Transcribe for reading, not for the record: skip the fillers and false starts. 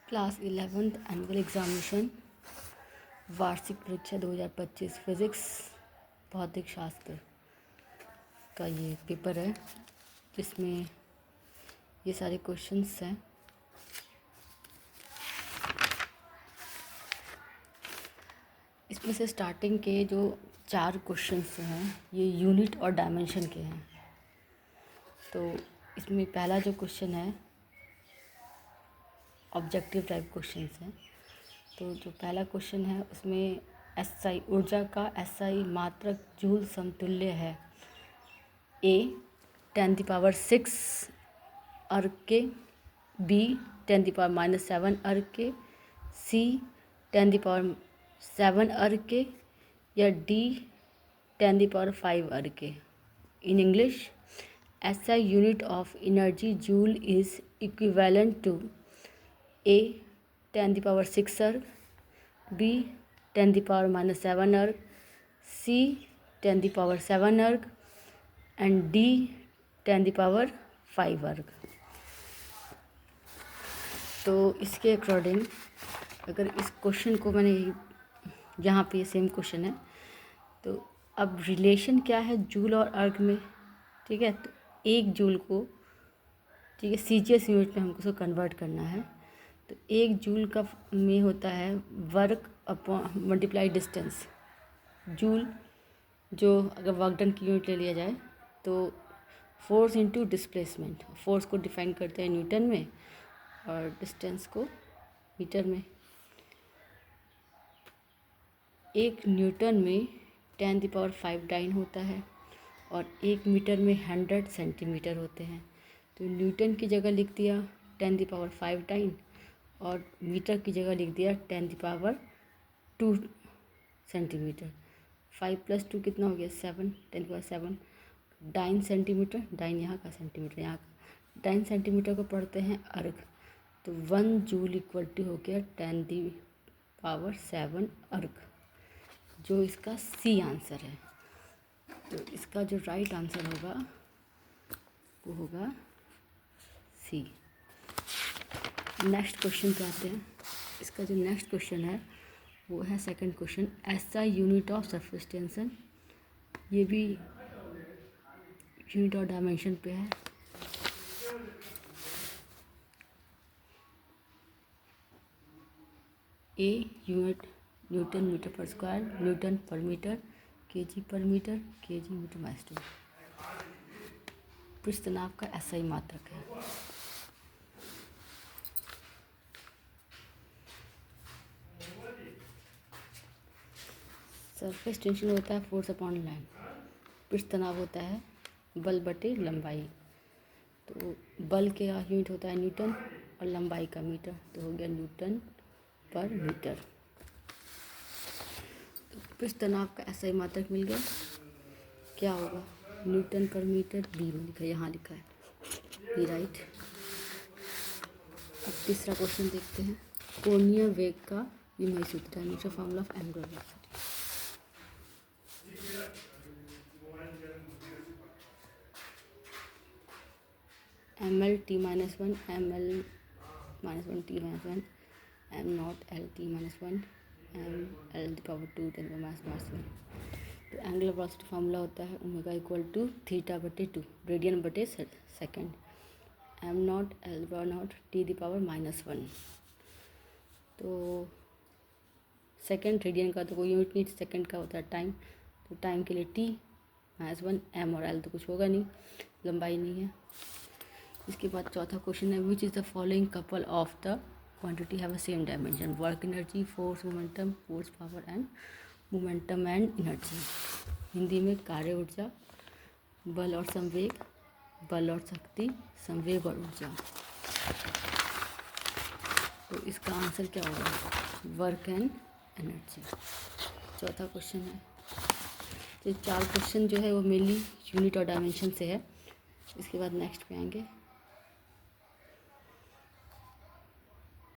Class 11th annual examination वार्षिक परीक्षा 2025 physics भौतिक शास्त्र का ये पेपर है जिसमें ये सारे क्वेश्चंस हैं। इसमें से स्टार्टिंग के जो 4 क्वेश्चंस हैं ये यूनिट और डायमेंशन के हैं। तो इसमें पहला जो क्वेश्चन है ऑब्जेक्टिव टाइप क्वेश्चंस हैं। तो जो पहला क्वेश्चन है उसमें एसआई ऊर्जा का एसआई मात्रक जूल समतुल्य है। ए 10⁻⁶ अर्ग के, बी 10⁻⁻7 अर्ग के, सी 10⁻7 अर्ग के या डी 10⁵ अर्ग के। In English, SI unit of energy joule is equivalent to A 10⁻⁶ अर्ग, B 10⁻⁻7 अर्ग, C 10⁻7 अर्ग एंड D 10⁵ अर्ग। तो इसके अकॉर्डिंग अगर इस क्वेश्चन को मैंने यहाँ पे सेम क्वेश्चन है तो अब रिलेशन क्या है जूल और अर्ग में, ठीक है। तो एक जूल को, ठीक है, सीजीएस यूनिट में हमको उसको कन्वर्ट करना है। तो एक जूल का में होता है work upon multiply distance. Joule जो अगर वर्क डन की यूनिट ले लिया जाए तो फोर्स इनटू डिस्प्लेसमेंट, फोर्स को डिफाइन करते हैं न्यूटन में और डिस्टेंस को मीटर में। एक न्यूटन में 10⁵ डाइन होता है और 1 मीटर में 100 सेंटीमीटर होते हैं। तो न्यूटन की जगह लिख दिया 10⁵ डाइन और मीटर की जगह लिख दिया 10⁻² सेंटीमीटर। 5 + 2 कितना हो गया 7, 10⁻7 डाइन सेंटीमीटर, डाइन यहाँ का सेंटीमीटर यहाँ का, डाइन सेंटीमीटर को पढ़ते हैं अर्ग। तो 1 जूल इक्वल टू हो गया 10⁻7 अर्ग, जो इसका सी आंसर है। तो इसका जो राइट आंसर होगा वो होगा सी। नेक्स्ट क्वेश्चन पे आते हैं। इसका जो नेक्स्ट क्वेश्चन है वो है second question, SI unit of surface tension. ये भी यूनिट और डायमेंशन पे है। ए यूनिट न्यूटन मीटर पर स्क्वायर, न्यूटन पर मीटर, केजी पर मीटर, केजी मीटर माइस्टर। पृष्ठ तनाव का एसआई मात्रक है। सरफेस टेंशन होता है फोर्स अपॉन लैंड, पृष्ठ तनाव होता है बल बटे लंबाई। तो बल के यूनिट होता है न्यूटन और लंबाई का मीटर, तो हो गया न्यूटन पर मीटर। तो पृष्ठ तनाव का एसआई मात्रक मिल गया, क्या होगा न्यूटन पर मीटर, बी में लिखा है, यहाँ लिखा है बी, राइट। अब तीसरा क्वेश्चन देखते हैं, कोणीय वेग का विमेय सूत्र, dimension formula of angular velocity. ml t-1, ml -1 t-1, m0 l t-1, ml (2 10⁻⁻⁴). तो एंगुलर वेलोसिटी फार्मूला होता है ओमेगा इक्वल टू θ/2 रेडियन बटे सेकेंड, m0 l/0 t⁻⁻⁻1। तो सेकेंड रेडियन का तो कोई यूनिट नहीं, सेकेंड का होता है टाइम। तो टाइम के लिए t-1, m और l तो कुछ होगा नहीं, लंबाई नहीं है। इसके बाद चौथा क्वेश्चन है, which is the following couple of the quantity have a same dimension, work energy, force momentum, force power and momentum and energy. Hindi में कार्य ऊर्जा, बल और संवेग, बल और शक्ति, संवेग और ऊर्जा। तो इसका आंसर क्या होगा, वर्क एंड एनर्जी। चौथा क्वेश्चन है। तो 4 क्वेश्चन जो है वो मेनली यूनिट और डायमेंशन से है। इसके बाद नेक्स्ट पे आएंगे।